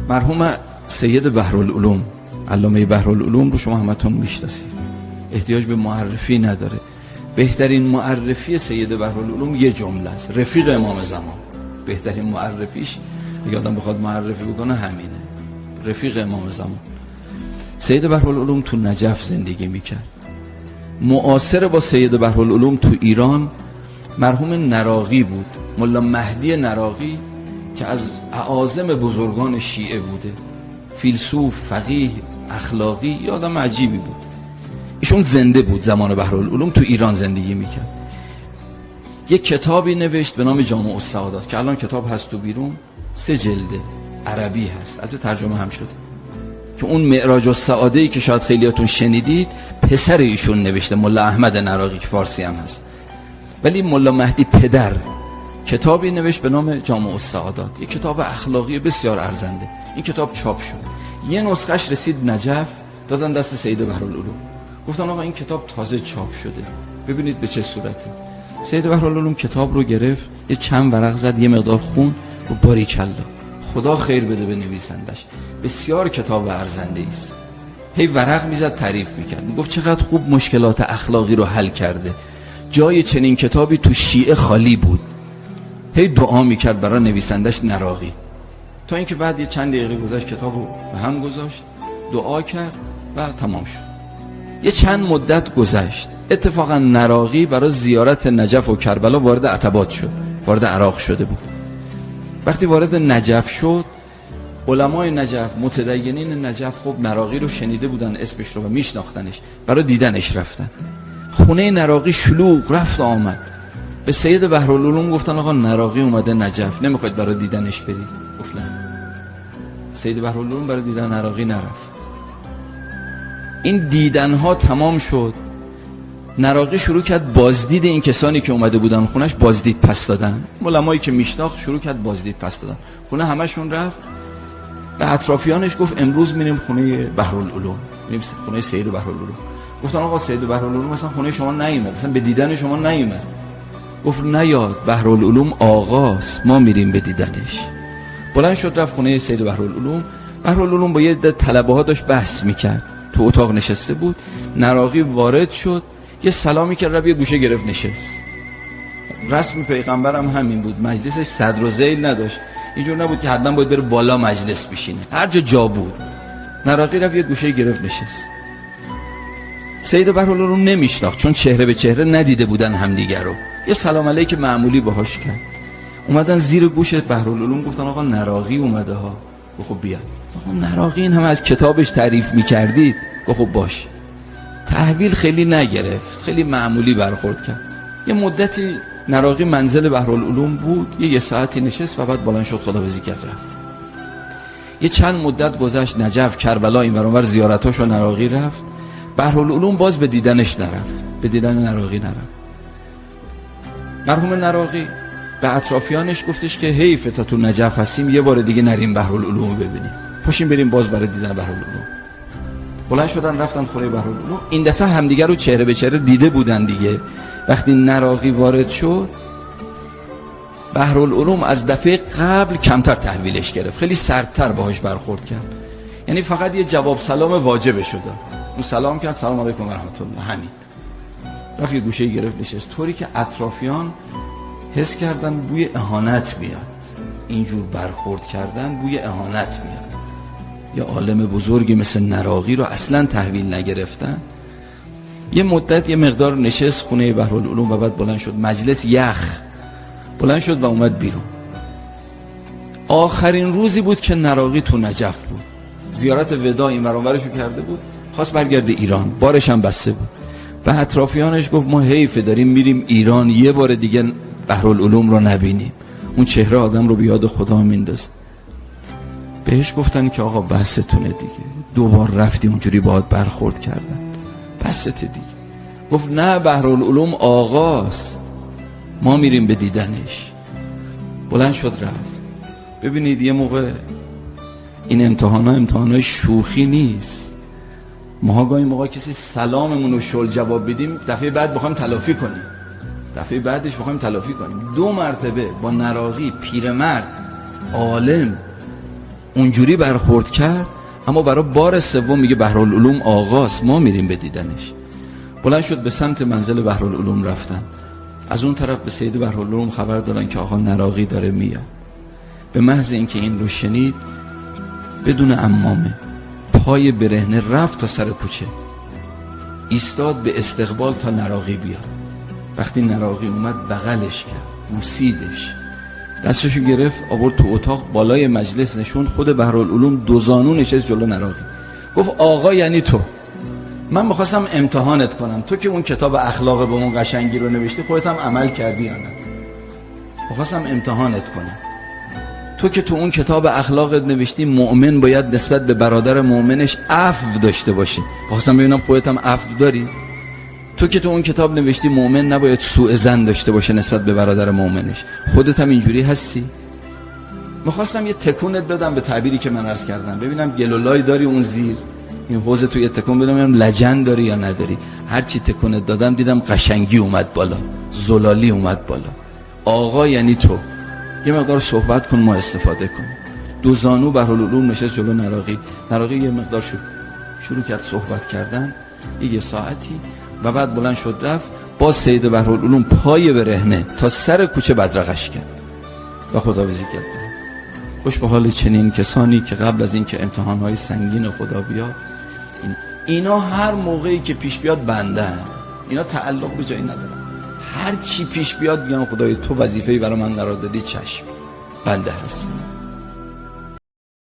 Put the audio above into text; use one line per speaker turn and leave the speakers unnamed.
مرحوم سید بحرالعلوم، علامه بحرالعلوم رو شما همتون میشناسید، احتیاج به معرفی نداره. بهترین معرفی سید بحرالعلوم یه جمله است: رفیق امام زمان. بهترین معرفیش اگه آدم بخواد معرفی بکنه همینه، رفیق امام زمان. سید بحرالعلوم تو نجف زندگی میکرد. معاصر با سید بحرالعلوم تو ایران مرحوم نراقی بود، ملا مهدی نراقی، که از اعاظم بزرگان شیعه بوده، فیلسوف، فقیه، اخلاقی، یه آدم عجیبی بود. ایشون زنده بود زمان بحرالعلوم، تو ایران زندگی میکرد. یک کتابی نوشت به نام جامع السعادات که الان کتاب هست تو بیرون، 3 جلده، عربی هست، البته ترجمه هم شده، که اون معراج السعاده‌ای که شاید خیلیاتون شنیدید پسر ایشون نوشته، ملا احمد نراقی، که فارسی هم هست. ولی ملا مهدی پدر کتابی نوشت به نام جامع السعادات، یک کتاب اخلاقی بسیار ارزنده. این کتاب چاپ شد، یه نسخش رسید نجف، دادن دست سید بحرالعلوم، گفتن آقا این کتاب تازه چاپ شده، ببینید به چه صورته. سید بحرالعلوم کتاب رو گرفت، یه چند ورق زد، یه مقدار خون و باریکلا، خدا خیر بده به نویسندش، بسیار کتاب ارزنده است. هی ورق میزد، تعریف میکرد، میگفت چقدر خوب مشکلات اخلاقی رو حل کرده، جای چنین کتابی تو شیعه خالی بود. هی دعا میکرد برای نویسندش نراقی، تا اینکه بعد یه چند دقیقه گذشت کتاب رو به هم گذاشت، دعا کرد و تمام شد. یه چند مدت گذشت، اتفاقا نراقی برای زیارت نجف و کربلا وارد عتبات شد، وارد عراق شده بود. وقتی وارد نجف شد، علمای نجف، متدینین نجف، خب نراقی رو شنیده بودن، اسمش رو، و میشناختنش، برای دیدنش رفتن. خونه نراقی شلوغ، رفت آمد. به سید بحرالعلوم گفتن آقا نراقی اومده نجف، نمیخواید برای دیدنش برید؟ گفت نه. سید بحرالعلوم برای دیدن نراقی نرفت. این دیدنها تمام شد، نراقی شروع کرد بازدید این کسانی که اومده بودن خونش، بازدید پس دادن. علمایی که میشناخت شروع کرد بازدید پس دادن. خونه همشون رفت، به اطرافیانش گفت امروز میریم خونه بحرالعلوم، میریم خونه سید بحرالعلوم. گفتن آقا سید بحرالعلوم مثلا خونه شما نیومد، مثلا به دیدن شما نیومد. گفت نیاد، بحرالعلوم آقاست، ما میریم به دیدنش. بلند شد رفت خونه سید بحرالعلوم. بحرالعلوم با یه عده طلبه ها داشت بحث میکرد، تو اتاق نشسته بود. نراقی وارد شد، یه سلامی کرد، رفت یه گوشه گرفت نشست. رسم پیغمبر هم همین بود، مجلسش صدر و ذیل نداشت، اینجور نبود که حتما باید بره بالا مجلس بشینه، هر جا بود. نراقی رفت یه گوشه گرفت نشست. سید بحرالعلوم نمیشناخت، چون چهره به چهره ندیده بودن همدیگر رو. یه سلام علیک معمولی باهاش کرد. اومدن زیر گوش بحرالعلوم، گفتن آقا نراقی اومده ها. گفت خب بیا. آقا نراقی این همه از کتابش تعریف میکردید؟ گفت خب باش. تحویل خیلی نگرفت، خیلی معمولی برخورد کرد. یه مدتی نراقی منزل بحرالعلوم بود، یه ساعتی نشست و بعد بلند شد خداحافظی کرد رفت. یه چند مدت گذشت، نجف، کربلا، این ور اون ور زیارتاشو نراقی رفت. بحرالعلوم باز به دیدنش نرفت، به دیدن نراقی نرفت. مرحوم نراقی به اطرافیانش گفتش که حیف تا تو نجف هستیم، یه بار دیگه نریم بحرالعلوم ببینیم، پاشیم بریم باز برای دیدن بحرالعلوم. بلند شدن رفتن خونه بحرالعلوم. این دفعه همدیگه رو چهره به چهره دیده بودن دیگه. وقتی نراقی وارد شد، بحرالعلوم از دفعه قبل کمتر تحویلش گرفت، خیلی سردتر باهاش برخورد کرد. یعنی فقط یه جواب سلام واجبش شد، اون سلام کرد، سلام علیکم و رحمت الله، همین. رفت یه گوشه گرفت نشست، طوری که اطرافیان حس کردن بوی اهانت میاد. اینجور برخورد کردن بوی اهانت میاد. یه عالم بزرگی مثل نراقی رو اصلا تحویل نگرفتن. یه مدت یه مقدار نشست خونه بحرالعلوم و بعد بلند شد، مجلس یخ، بلند شد و اومد بیرون. آخرین روزی بود که نراقی تو نجف بود، زیارت وداع این ور اون ورشو کرده بود، خواست برگرده ایران، بارش هم بسته بود. به اطرافیانش گفت ما حیفه داریم میریم ایران، یه بار دیگه بحرالعلوم رو نبینیم، اون چهره آدم رو به یاد خدا میندازه. بهش گفتن که آقا بستونه دیگه، 2 بار رفتی اونجوری باهات برخورد کردن، بسته دیگه. گفت نه، بحرالعلوم آقاست، ما میریم به دیدنش. بلند شد رفت. ببینید یه موقع این امتحانای شوخی نیست. ما گاهی موقع کسی سلاممون رو شل جواب بدیم، دفعه بعد بخوایم تلافی کنیم، دفعه بعدش بخوایم تلافی کنیم. 2 مرتبه با نراقی، پیرمرد، عالم، اونجوری برخورد کرد، اما برای بار سوم میگه بحرالعلوم آقاست، ما میریم به دیدنش. بلند شد به سمت منزل بحرالعلوم رفتن. از اون طرف به سید بحرالعلوم خبر دادن که آقا نراقی داره میاد. به محض اینکه این رو شنید بدون عمامه پای برهنه رفت تا سر کوچه، ایستاد به استقبال تا نراقی بیاد. وقتی نراقی اومد بغلش کرد، بوسیدش، دستشو گرفت آورد تو اتاق بالای مجلس نشون. خود بحرالعلوم دو زانو نشست جلو نراقی، گفت آقا یعنی تو. من میخواستم امتحانت کنم، تو که اون کتاب اخلاق به اون قشنگی رو نوشتی خودت هم عمل کردی یا نه؟ میخواستم امتحانت کنم. تو که تو اون کتاب اخلاق نوشتی مؤمن باید نسبت به برادر مؤمنش عفو داشته باشه، میخواستم ببینم خودت هم عفو داری؟ تو که تو اون کتاب نوشتی مؤمن نباید سوء ظن داشته باشه نسبت به برادر مؤمنش، خودت هم اینجوری هستی؟ میخواستم یه تکونت بدم به تعبیری که من عرض کردم، ببینم گلولای داری اون زیر این حوزه، تو یه تکون بدم ببینم لجن داری یا نداری. هرچی تکونت دادم دیدم قشنگی اومد بالا، زلالی اومد بالا. آقا یعنی تو، یه مقدار صحبت کن ما استفاده کنیم. دو زانو بحرالعلوم نشست جلو نراقی. نراقی یه مقدار شروع کرد صحبت کردن یه ساعتی و بعد بلند شد رفت. با سید بحرالعلوم پای برهنه تا سر کوچه بدرقش کرد و خداحافظی کرد. خوش به حال چنین کسانی که قبل از این که امتحانهای سنگین خدا بیاد، اینا هر موقعی که پیش بیاد بندن، اینا تعلق به جایی ندارن. هر چی پیش بیاد میگن خدای تو وظیفه‌ای برای من قرار دادی، چشم بنده هستم.